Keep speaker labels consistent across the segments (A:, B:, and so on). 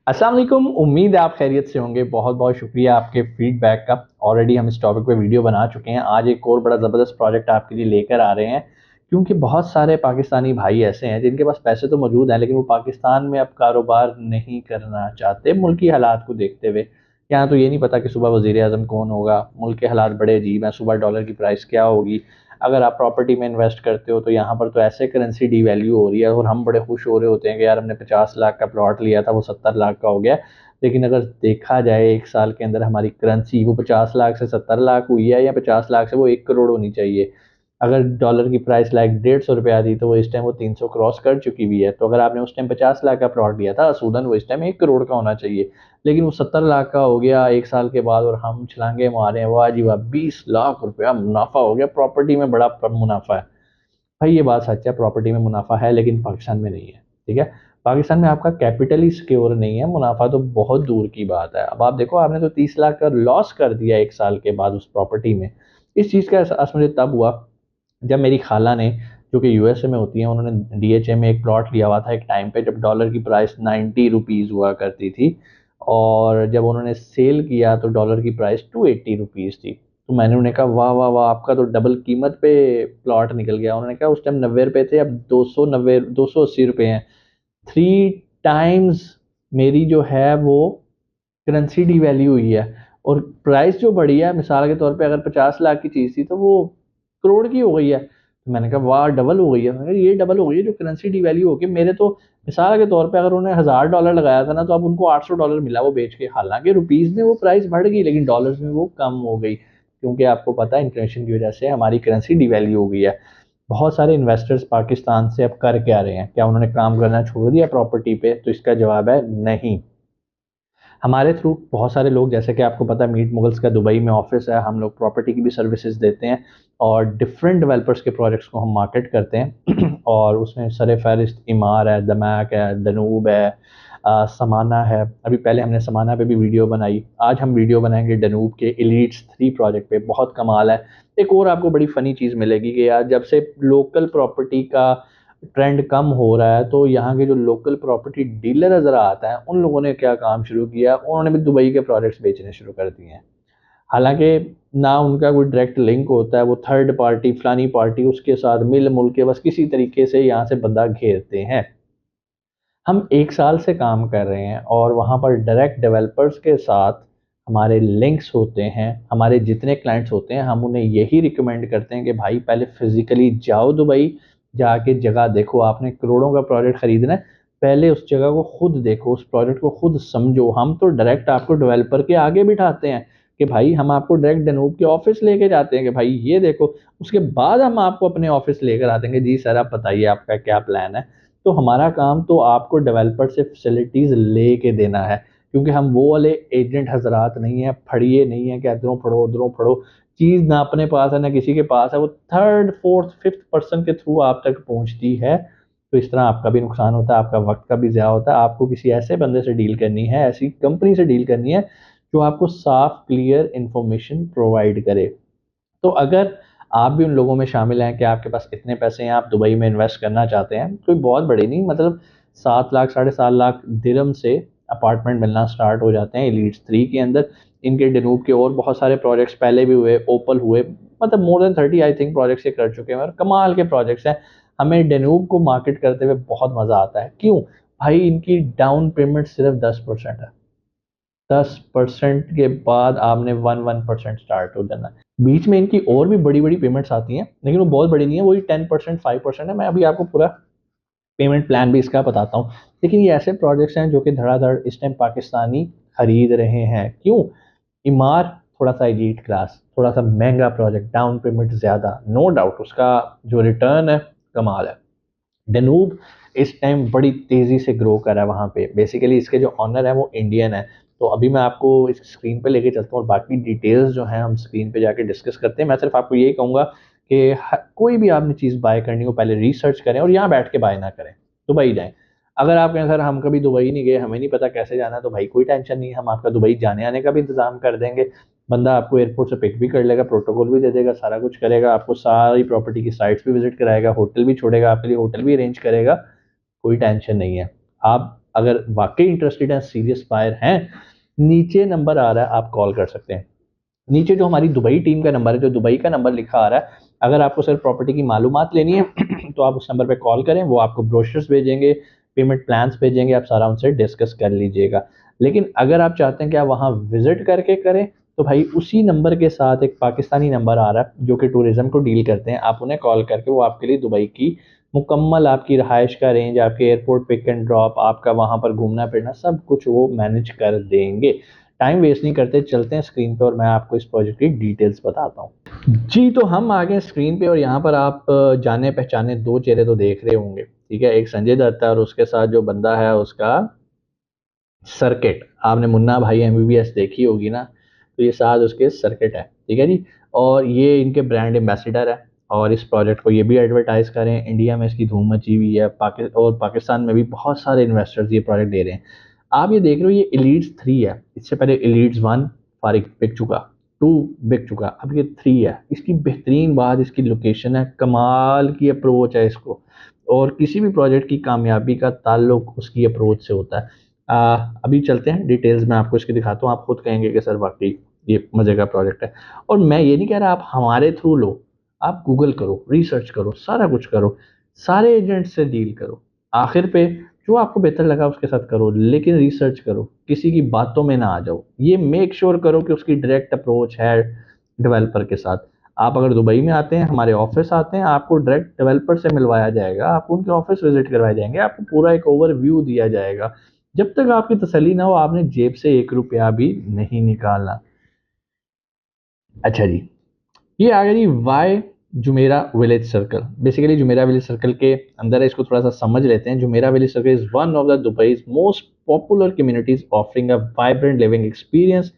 A: अस्सलाम वालेकुम। उम्मीद है आप खैरियत से होंगे। बहुत बहुत शुक्रिया आपके फीडबैक का। ऑलरेडी हम इस टॉपिक पे वीडियो बना चुके हैं। आज एक और बड़ा ज़बरदस्त प्रोजेक्ट आपके लिए लेकर आ रहे हैं, क्योंकि बहुत सारे पाकिस्तानी भाई ऐसे हैं जिनके पास पैसे तो मौजूद हैं, लेकिन वो पाकिस्तान में अब कारोबार नहीं करना चाहते मुल्की हालात को देखते हुए। यहाँ तो ये नहीं पता कि सुबह वज़ीर आज़म कौन होगा। मुल्क के हालात बड़े अजीब हैं। सुबह डॉलर की प्राइस क्या होगी। अगर आप प्रॉपर्टी में इन्वेस्ट करते हो तो यहाँ पर तो ऐसे करेंसी डीवैल्यू हो रही है और हम बड़े खुश हो रहे होते हैं कि यार हमने 50 लाख का प्लॉट लिया था, वो 70 लाख का हो गया। लेकिन अगर देखा जाए एक साल के अंदर हमारी करेंसी वो 50 लाख से 70 लाख हुई है, या 50 लाख से वो 1 करोड़ होनी चाहिए। अगर डॉलर की प्राइस लाइक 150 रुपया थी तो वो इस टाइम वो 300 क्रॉस कर चुकी हुई है। तो अगर आपने उस टाइम 50 लाख का प्लॉट लिया था, असूलन वो इस टाइम 1 करोड़ का होना चाहिए। लेकिन वो 70 लाख का हो गया एक साल के बाद, और हम छलांगे मारे हैं, वाह जी वाह, 20 लाख रुपया मुनाफा हो गया। प्रॉपर्टी में बड़ा मुनाफा है। भाई ये बात सच है, प्रॉपर्टी में मुनाफा है, लेकिन पाकिस्तान में नहीं है। ठीक है। पाकिस्तान में आपका कैपिटल ही सिक्योर नहीं है, मुनाफा तो बहुत दूर की बात है। अब आप देखो, आपने तो 30 लाख का लॉस कर दिया एक साल के बाद उस प्रॉपर्टी में। इस चीज़ का एहसास मुझे तब हुआ जब मेरी खाला ने, जो कि यूएसए में होती हैं, उन्होंने डीएचए में एक प्लॉट लिया हुआ था एक टाइम पे जब डॉलर की प्राइस 90 रुपीज़ हुआ करती थी। और जब उन्होंने सेल किया तो डॉलर की प्राइस 280 रुपीज़ थी। तो मैंने उन्हें कहा वाह वाह वाह, आपका तो डबल कीमत पे प्लॉट निकल गया। उन्होंने कहा उस टाइम 90 रुपये थे, अब 280 रुपये हैं। 3 टाइम्स मेरी जो है वो करेंसी डिवैल्यू हुई है। और प्राइस जो बढ़ी है, मिसाल के तौर पे अगर 50 लाख की चीज़ थी तो वो करोड़ की हो गई है। तो मैंने कहा वाह, डबल हो गई है। मैंने कहा ये डबल हो गई है जो करेंसी डिवैल्यू होगी। मेरे तो मिसाल के तौर पे अगर उन्होंने $1000 लगाया था ना, तो अब उनको $800 मिला वो बेच के। हालांकि रुपीज़ में वो प्राइस बढ़ गई, लेकिन डॉलर्स में वो कम हो गई, क्योंकि आपको पता है इन्फ्लेशन की वजह से हमारी करेंसी डिवैल्यू हो गई है। बहुत सारे इन्वेस्टर्स पाकिस्तान से अब कर क्या रहे हैं? क्या उन्होंने काम करना छोड़ दिया प्रॉपर्टी पे? तो इसका जवाब है नहीं। हमारे थ्रू बहुत सारे लोग, जैसे कि आपको पता है मीट मुगल्स का दुबई में ऑफिस है, हम लोग प्रॉपर्टी की भी सर्विसेज देते हैं और डिफरेंट डेवलपर्स के प्रोजेक्ट्स को हम मार्केट करते हैं। और उसमें सर फहरिस्त इमार है, दमैक है, डनूब है, समाना है। अभी पहले हमने समाना पे भी वीडियो बनाई, आज हम वीडियो बनाएंगे डनूब के एलिट्स 3 प्रोजेक्ट पे। बहुत कमाल है। एक और आपको बड़ी फ़नी चीज़ मिलेगी कि यार जब से लोकल प्रॉपर्टी का ट्रेंड कम हो रहा है, तो यहाँ के जो लोकल प्रॉपर्टी डीलर नज़र आता है, उन लोगों ने क्या काम शुरू किया, उन्होंने भी दुबई के प्रोजेक्ट्स बेचने शुरू कर दिए हैं। हालांकि ना उनका कोई डायरेक्ट लिंक होता है, वो थर्ड पार्टी फलानी पार्टी उसके साथ मिल मुल के बस किसी तरीके से यहाँ से बंदा घेरते हैं। हम एक साल से काम कर रहे हैं और वहाँ पर डायरेक्ट डेवलपर्स के साथ हमारे लिंक्स होते हैं। हमारे जितने क्लाइंट्स होते हैं हम उन्हें यही रिकमेंड करते हैं कि भाई पहले फिजिकली जाओ दुबई, जाके जगह देखो। आपने करोड़ों का प्रोजेक्ट खरीदना है, पहले उस जगह को खुद देखो, उस प्रोजेक्ट को खुद समझो। हम तो डायरेक्ट आपको डेवलपर के आगे बिठाते हैं कि भाई हम आपको डायरेक्ट डनूब के ऑफिस लेके जाते हैं कि भाई ये देखो। उसके बाद हम आपको अपने ऑफिस लेकर आते हैं कि जी सर आप बताइए आपका क्या प्लान है। तो हमारा काम तो आपको डेवलपर से फैसिलिटीज़ लेके देना है, क्योंकि हम वो वाले एजेंट हजरात नहीं हैं, फड़िए नहीं हैं कि इधरों फड़ो उधरों फड़ो। चीज़ ना अपने पास है ना किसी के पास है, वो थर्ड फोर्थ फिफ्थ पर्सन के थ्रू आप तक पहुंचती है। तो इस तरह आपका भी नुकसान होता है, आपका वक्त का भी ज़्यादा होता है। आपको किसी ऐसे बंदे से डील करनी है, ऐसी कंपनी से डील करनी है जो आपको साफ क्लियर इंफॉर्मेशन प्रोवाइड करे। तो अगर आप भी उन लोगों में शामिल हैं कि आपके पास इतने पैसे हैं, आप दुबई में इन्वेस्ट करना चाहते हैं, कोई बहुत बड़ी नहीं, मतलब 7 लाख 7.5 लाख दिरहम से अपार्टमेंट मिलना स्टार्ट हो जाते हैं एलिट्स 3 के अंदर। इनके डनूब के और बहुत सारे प्रोजेक्ट्स पहले भी हुए, ओपल हुए, मतलब more than 30 I think projects ये कर चुके हैं और कमाल के प्रोजेक्ट्स हैं। हमें डनूब को मार्केट करते हुए बहुत मज़ा आता है। क्यों? भाई इनकी डाउन पेमेंट सिर्फ 10% है। 10% के बाद आपने 1% स्टार्ट हो जाना है। बीच में इनकी और भी बड़ी बड़ी पेमेंट्स आती हैं, लेकिन वो बहुत बड़ी नहीं है, वही 10% 5% है। मैं अभी आपको पूरा पेमेंट प्लान भी इसका बताता हूँ। लेकिन ये ऐसे प्रोजेक्ट्स हैं जो कि धड़ाधड़ इस टाइम पाकिस्तानी खरीद रहे हैं। क्यों? इमार थोड़ा सा एलीट क्लास, थोड़ा सा महंगा प्रोजेक्ट, डाउन पेमेंट ज़्यादा, नो डाउट उसका जो रिटर्न है कमाल है। डनूब इस टाइम बड़ी तेज़ी से ग्रो कर रहा है वहाँ पे। बेसिकली इसके जो ऑनर है वो इंडियन है। तो अभी मैं आपको इस स्क्रीन पे लेके चलता हूँ और बाकी डिटेल्स जो हैं हम स्क्रीन पे जाके डिस्कस करते हैं। मैं सिर्फ आपको यही कहूँगा कि कोई भी आपने चीज़ बाय करनी हो पहले रिसर्च करें और यहाँ बैठ के बाय ना करें, दुबई जाएं। अगर आप कहें सर हम कभी दुबई नहीं गए, हमें नहीं पता कैसे जाना है, तो भाई कोई टेंशन नहीं है, हम आपका दुबई जाने आने का भी इंतजाम कर देंगे। बंदा आपको एयरपोर्ट से पिक भी कर लेगा, प्रोटोकॉल भी दे देगा, सारा कुछ करेगा, आपको सारी प्रॉपर्टी की साइट्स भी विजिट कराएगा, होटल भी छोड़ेगा आपके लिए, होटल भी अरेंज करेगा। कोई टेंशन नहीं है। आप अगर वाकई इंटरेस्टेड हैं, सीरियस बायर हैं, नीचे नंबर आ रहा है, आप कॉल कर सकते हैं। नीचे जो हमारी दुबई टीम का नंबर है, जो दुबई का नंबर लिखा आ रहा है, अगर आपको सिर्फ प्रॉपर्टी की मालूमात लेनी है तो आप उस नंबर पे कॉल करें, वो आपको ब्रोशर्स भेजेंगे, पेमेंट प्लान्स भेजेंगे, आप सारा उनसे डिस्कस कर लीजिएगा। लेकिन अगर आप चाहते हैं कि आप वहाँ विजिट करके करें, तो भाई उसी नंबर के साथ एक पाकिस्तानी नंबर आ रहा है जो कि टूरिज्म को डील करते हैं, आप उन्हें कॉल करके वो आपके लिए दुबई की मुकम्मल आपकी रहाइश का रेंज, आपके एयरपोर्ट पिक एंड ड्रॉप, आपका वहाँ पर घूमना फिरना सब कुछ वो मैनेज कर देंगे। टाइम वेस्ट नहीं करते, चलते हैं स्क्रीन पे और मैं आपको इस प्रोजेक्ट की डिटेल्स बताता हूँ जी। तो हम आ गए स्क्रीन पे और यहाँ पर आप जाने पहचाने दो चेहरे तो देख रहे होंगे, ठीक है। एक संजय दत्त है और उसके साथ जो बंदा है उसका सर्किट। आपने मुन्ना भाई एमबीबीएस देखी होगी ना, तो ये साथ उसके सर्किट है, ठीक है जी। और ये इनके ब्रांड एम्बेसडर है और इस प्रोजेक्ट को ये भी एडवर्टाइज करें। इंडिया में इसकी धूम मची हुई है, पाकिस्तान में भी बहुत सारे इन्वेस्टर्स ये प्रोजेक्ट दे रहे हैं। आप ये देख रहे हो, ये एलिट्स 3 है, इससे पहले एलिट्स 1 फारिग बिक चुका, 2 बिक चुका, अब ये 3 है। इसकी बेहतरीन बात इसकी लोकेशन है, कमाल की अप्रोच है इसको, और किसी भी प्रोजेक्ट की कामयाबी का ताल्लुक उसकी अप्रोच से होता है। अभी चलते हैं डिटेल्स में आपको इसकी दिखाता हूँ, आप खुद कहेंगे कि सर वाकई ये मजे का प्रोजेक्ट है। और मैं ये नहीं कह रहा आप हमारे थ्रू लो, आप गूगल करो, रिसर्च करो, सारा कुछ करो, सारे एजेंट से डील करो, आखिर पे जो आपको बेहतर लगा उसके साथ करो, लेकिन रिसर्च करो, किसी की बातों में ना आ जाओ। ये मेक श्योर करो कि उसकी डायरेक्ट अप्रोच है डेवलपर के साथ। आप अगर दुबई में आते हैं, हमारे ऑफिस आते हैं, आपको डायरेक्ट डेवलपर से मिलवाया जाएगा, आपको उनके ऑफिस विजिट करवाए जाएंगे, आपको पूरा एक ओवरव्यू दिया जाएगा। जब तक आपकी तसल्ली ना हो, आपने जेब से 1 रुपया भी नहीं निकालना। अच्छा जी, ये आ गया जी वाई Jumeirah Village Circle. Basically Jumeirah Village Circle के अंदर है, इसको थोड़ा सा समझ लेते हैं। Jumeirah Village Circle is one of the Dubai's most popular communities offering a vibrant living experience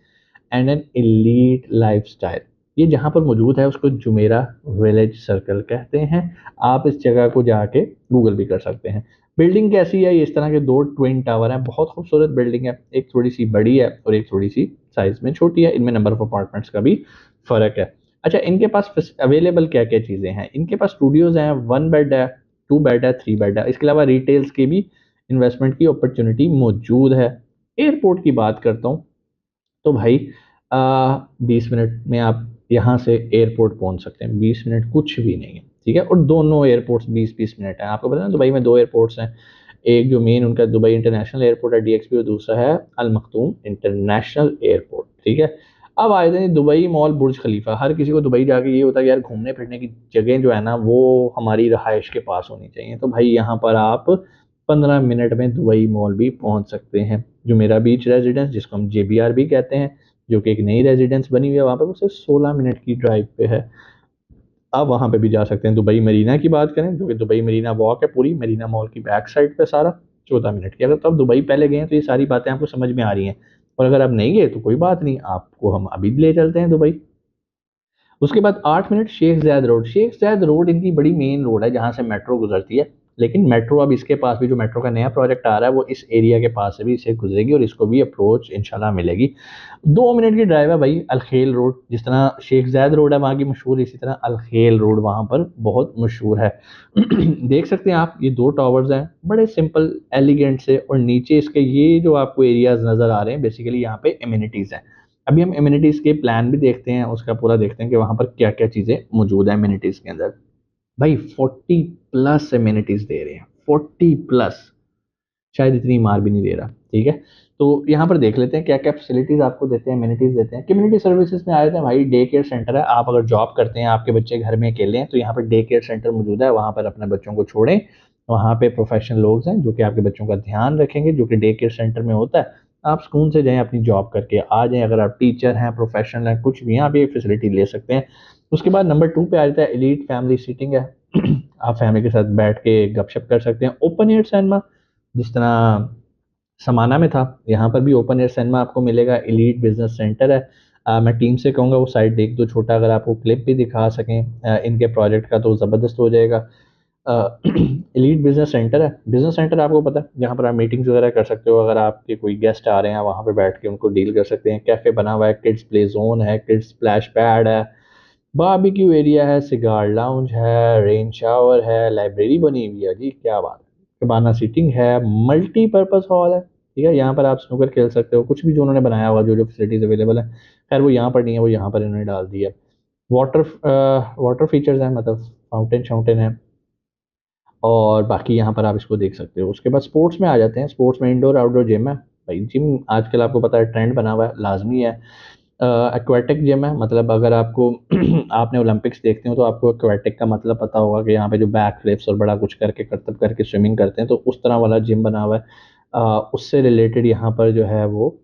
A: and an elite lifestyle. ये जहाँ पर मौजूद है उसको जुमेरा विलेज सर्कल कहते हैं। आप इस जगह को जाके गूगल भी कर सकते हैं। बिल्डिंग कैसी है, ये इस तरह के 2 ट्विन टावर हैं, बहुत खूबसूरत बिल्डिंग है। एक थोड़ी सी बड़ी है और एक थोड़ी सी साइज में छोटी है, इनमें नंबर ऑफ अपार्टमेंट्स का भी फर्क है। अच्छा, इनके पास अवेलेबल क्या क्या चीज़ें हैं, इनके पास स्टूडियोज हैं, 1 बेड है, 2 बेड है, 3 बेड है। इसके अलावा रिटेल्स की भी इन्वेस्टमेंट की अपॉर्चुनिटी मौजूद है। एयरपोर्ट की बात करता हूँ तो भाई 20 मिनट में आप यहाँ से एयरपोर्ट पहुँच सकते हैं, 20 मिनट कुछ भी नहीं है, ठीक है। और दोनों एयरपोर्ट्स 20-20 मिनट है। आपको पता है दुबई में 2 एयरपोर्ट्स हैं, एक जो मेन उनका दुबई इंटरनेशनल एयरपोर्ट है डीएक्सपी, और दूसरा है अल मखदूम इंटरनेशनल एयरपोर्ट, ठीक है। अब आए थे दुबई मॉल, बुर्ज खलीफा। हर किसी को दुबई जाके ये होता है कि यार घूमने फिरने की जगह जो है ना वो हमारी रहाइश के पास होनी चाहिए, तो भाई यहाँ पर आप 15 मिनट में दुबई मॉल भी पहुँच सकते हैं। जुमेरा बीच रेजिडेंस, जिसको हम जेबीआर भी कहते हैं, जो कि एक नई रेजिडेंस बनी हुई है, वहाँ पे वो सिर्फ 16 मिनट की ड्राइव पे है। आप वहाँ पे भी जा सकते हैं। दुबई मरीना की बात करें, जो कि दुबई मरीना वॉक है, पूरी मरीना मॉल की बैक साइड पे, सारा 14 मिनट की। अगर तो आप दुबई पहले गए हैं तो ये सारी बातें आपको समझ में आ रही हैं, और अगर आप नहीं गए तो कोई बात नहीं, आपको हम अभी ले चलते हैं दुबई। उसके बाद 8 मिनट शेख जायद रोड। शेख जायद रोड इनकी बड़ी मेन रोड है जहाँ से मेट्रो गुजरती है, लेकिन मेट्रो अब इसके पास भी, जो मेट्रो का नया प्रोजेक्ट आ रहा है वो इस एरिया के पास से भी इसे गुजरेगी और इसको भी अप्रोच इंशाल्लाह मिलेगी। 2 मिनट की ड्राइव है भाई। अलखेल रोड, जिस तरह शेख जायद रोड है वहाँ की मशहूर, इसी तरह अलखेल रोड वहाँ पर बहुत मशहूर है। देख सकते हैं आप, ये 2 टावर्स हैं बड़े सिंपल एलिगेंट से, और नीचे इसके ये जो आपको एरियाज नज़र आ रहे हैं, बेसिकली यहाँ पे एमिनिटीज़ हैं। अभी हम एमिनिटीज़ के प्लान भी देखते हैं, उसका पूरा देखते हैं कि वहाँ पर क्या क्या चीज़ें मौजूद हैं एमिनिटीज़ के अंदर। भाई 40+ एमिनिटीज़ दे रहे हैं, 40+, शायद इतनी मार भी नहीं दे रहा, ठीक है। तो यहाँ पर देख लेते हैं क्या क्या फैसिलिटीज़ आपको देते हैं, एमिनिटीज़ देते हैं। कम्युनिटी सर्विसेज में आए थे भाई, डे केयर सेंटर है। आप अगर जॉब करते हैं, आपके बच्चे घर में अकेले हैं, तो यहाँ पर डे केयर सेंटर मौजूद है, वहाँ पर अपने बच्चों को छोड़ें। वहाँ पे प्रोफेशनल लोग हैं जो कि आपके बच्चों का ध्यान रखेंगे, जो कि डे केयर सेंटर में होता है। आप सुकून से जाएँ, अपनी जॉब करके आ जाएँ। अगर आप टीचर हैं, प्रोफेशनल हैं, कुछ भी हैं, आप ये फैसिलिटी ले सकते हैं। उसके बाद नंबर 2 पे आ जाता है एलीट फैमिली सीटिंग है। आप फैमिली के साथ बैठ के गपशप कर सकते हैं। ओपन एयर सिनेमा, जिस तरह समाना में था, यहाँ पर भी ओपन एयर सिनेमा आपको मिलेगा। एलीट बिजनेस सेंटर है। मैं टीम से कहूँगा वो साइड देख दो छोटा, अगर आपको क्लिप भी दिखा सकें इनके प्रोजेक्ट का तो ज़बरदस्त हो जाएगा। एलीट बिजनेस सेंटर है। बिजनेस सेंटर आपको पता है जहाँ पर आप मीटिंग्स वगैरह कर सकते हो, अगर आपके कोई गेस्ट आ रहे हैं वहाँ पे बैठ के उनको डील कर सकते हैं। कैफ़े बना हुआ है, किड्स प्ले जोन है, किड्स स्प्लैश पैड है, बारबेक्यू एरिया है, सिगार लाउंज है, रेन शावर है, लाइब्रेरी बनी हुई है जी, क्या बात है। कबाना सीटिंग है, मल्टीपर्पज़ हॉल है, ठीक है। यहाँ पर आप स्नूकर खेल सकते हो, कुछ भी जो उन्होंने बनाया हुआ, जो जो फैसिलिटीज़ अवेलेबल है, खैर वो यहाँ पर नहीं है, वो यहाँ पर इन्होंने डाल दी है। वाटर वाटर फीचर्स हैं, मतलब फाउंटेन शाउंटेन है, और बाकी यहाँ पर आप इसको देख सकते हो। उसके बाद स्पोर्ट्स में आ जाते हैं। स्पोर्ट्स में इंडोर आउटडोर जिम है। भाई जिम आजकल आपको पता है ट्रेंड बना हुआ है, लाजमी है। एक्वेटिक जिम है, मतलब अगर आपको आपने ओलंपिक्स देखते हो तो आपको एक्वेटिक का मतलब पता होगा कि यहाँ पे जो बैक फ्लिप्स और बड़ा कुछ करके करतब करके स्विमिंग करते हैं, तो उस तरह वाला जिम बना हुआ है। उससे रिलेटेड यहाँ पर जो है वो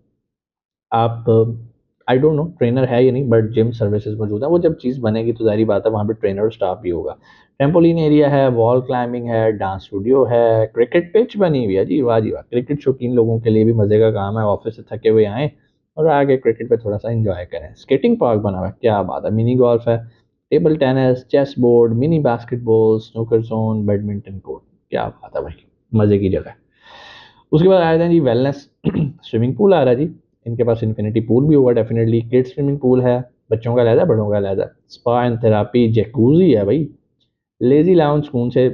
A: आप, आई डोंट नो ट्रेनर है या नहीं, बट जिम सर्विसेज मौजूद है। वो जब चीज़ बनेगी तो ज़ाहिर बात है वहाँ पे ट्रेनर और स्टाफ भी होगा। टेम्पोलिन एरिया है, वॉल क्लाइंबिंग है, डांस स्टूडियो है, क्रिकेट पिच बनी हुई है जी, वाह जी वाह। क्रिकेट शौकीन लोगों के लिए भी मज़े का काम है, ऑफिस से थके हुए आएँ और आगे क्रिकेट पे थोड़ा सा इंजॉय करें। स्केटिंग पार्क बना हुआ है, क्या बात है। मिनी गोल्फ है, table tennis, chess board, mini basketball, snooker zone, badminton court, क्या बात है भाई, मज़े की जगह है। उसके बाद आए थे जी वेलनेस स्विमिंग पूल आ रहा है जी। इनके पास इन्फिनिटी पूल भी होगा डेफिनेटली। किड्स स्विमिंग पूल है, बच्चों का अलहदा, बड़ों का अलहदा। स्पा एंड थेरापी, जैकूजी है भाई। लेजी लाउंज सुकून से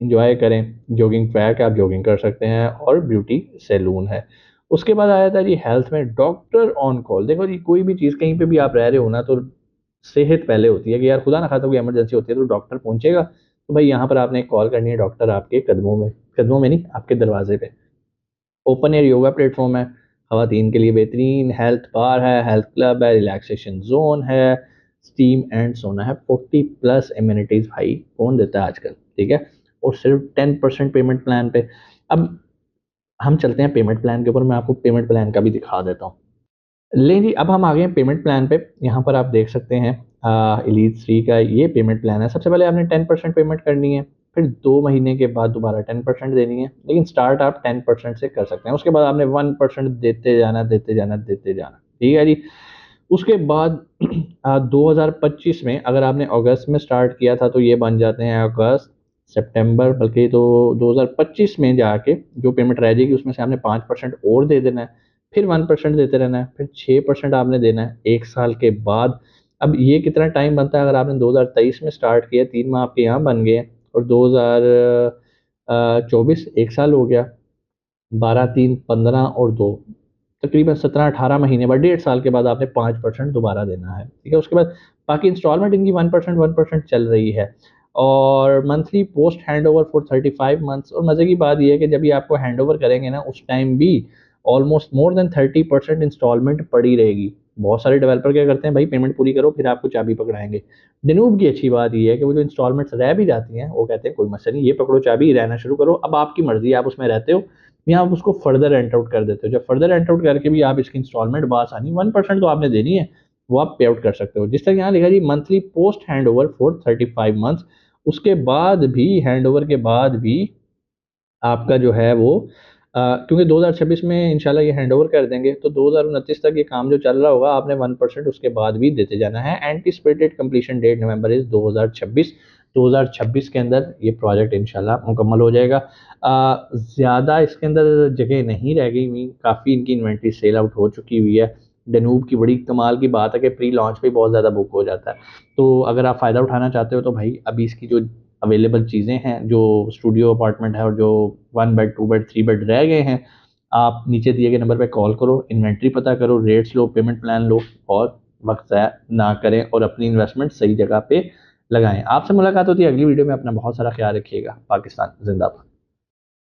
A: इंजॉय करें। जॉगिंग ट्रैक है, आप जॉगिंग कर सकते हैं, और ब्यूटी सैलून है। उसके बाद आया था जी हेल्थ में डॉक्टर ऑन कॉल। देखो जी, कोई भी चीज़ कहीं पे भी आप रह रहे हो ना, तो सेहत पहले होती है कि यार खुदा ना खाता कोई इमरजेंसी होती है तो डॉक्टर पहुंचेगा, तो भाई यहाँ पर आपने एक कॉल करनी है, डॉक्टर आपके कदमों में नहीं, आपके दरवाजे पे। ओपन एयर योगा प्लेटफॉर्म है, खवातीन के लिए बेहतरीन। हेल्थ बार है, हेल्थ क्लब है, रिलैक्सेशन जोन है, स्टीम एंड सोना है। 40+ एम्यूनिटीज़ भाई कौन देता है आजकल, ठीक है। और सिर्फ 10% पेमेंट प्लान पे। अब हम चलते हैं पेमेंट प्लान के ऊपर, मैं आपको पेमेंट प्लान का भी दिखा देता हूँ। लें जी, अब हम आ गए हैं पेमेंट प्लान पे। यहाँ पर आप देख सकते हैं एलीट 3 का ये पेमेंट प्लान है। सबसे पहले आपने 10% पेमेंट करनी है, फिर 2 महीने के बाद दोबारा 10% देनी है, लेकिन स्टार्ट आप 10% से कर सकते हैं। उसके बाद आपने 1% देते जाना, देते जाना, देते जाना, ठीक है जी। उसके बाद 2025 में अगर आपने अगस्त में स्टार्ट किया था तो ये बन जाते हैं अगस्त, सितंबर, बल्कि तो 2025 में जाके जो पेमेंट रह जाएगी उसमें से आपने 5% और दे देना है, फिर 1% देते रहना है, फिर 6% आपने देना है 1 साल के बाद। अब ये कितना टाइम बनता है, अगर आपने 2023 में स्टार्ट किया, 3 माह आपके यहाँ बन गए, और 2024 1 साल हो गया, 12 3 15 और 2, तकरीबन 17-18 महीने बाद, 1.5 साल के बाद आपने 5% दोबारा देना है, ठीक है। उसके बाद बाकी इंस्टॉलमेंट इनकी 1% चल रही है, और monthly post hand over for 35 months. और मज़े की बात यह है कि जब ये आपको हैंड ओवर करेंगे ना, उस टाइम भी ऑलमोस्ट मोर देन 30% इंस्टॉलमेंट पड़ी रहेगी। बहुत सारे डेवलपर क्या करते हैं, भाई पेमेंट पूरी करो फिर आपको चाबी पकड़ाएंगे। डेनूब की अच्छी बात यह है कि वो जो इंस्टॉलमेंट्स रह भी जाती हैं, वो कहते हैं कोई मसला नहीं, ये पकड़ो चाबी, रहना शुरू करो, अब आपकी मर्जी है, आप उसमें रहते हो या आप उसको फर्दर रेंट आउट कर देते हो। जब फर्दर रेंट आउट करके भी आप इसकी इंस्टॉलमेंट बासानी 1% तो आपने देनी है, वो आप पे आउट कर सकते हो। जिस तरह यहाँ लिखा जी monthly post hand over for 35 months. उसके बाद भी, हैंड ओवर के बाद भी आपका जो है वो क्योंकि 2026 में इंशाल्लाह ये हैंडओवर कर देंगे, तो 2029 तक ये काम जो चल रहा होगा, आपने 1% उसके बाद भी देते जाना है। Anticipated completion date November is 2026। 2026 के अंदर ये प्रोजेक्ट इंशाल्लाह मुकम्मल हो जाएगा। ज़्यादा इसके अंदर जगह नहीं रह गई हुई, काफ़ी इनकी इन्वेंट्री सेल आउट हो चुकी हुई है। डनूब की बड़ी कमाल की बात है कि प्री लॉन्च पे बहुत ज़्यादा बुक हो जाता है, तो अगर आप फ़ायदा उठाना चाहते हो तो भाई अभी इसकी जो अवेलेबल चीज़ें हैं, जो स्टूडियो अपार्टमेंट है और जो 1 बेड 2 बेड 3 बेड रह गए हैं, आप नीचे दिए गए नंबर पे कॉल करो, इन्वेंट्री पता करो, रेट्स लो, पेमेंट प्लान लो, और वक्त ज़ाया ना करें और अपनी इन्वेस्टमेंट सही जगह पे लगाएं। आपसे मुलाकात होती है अगली वीडियो में। अपना बहुत सारा ख्याल रखिएगा। पाकिस्तान जिंदाबाद।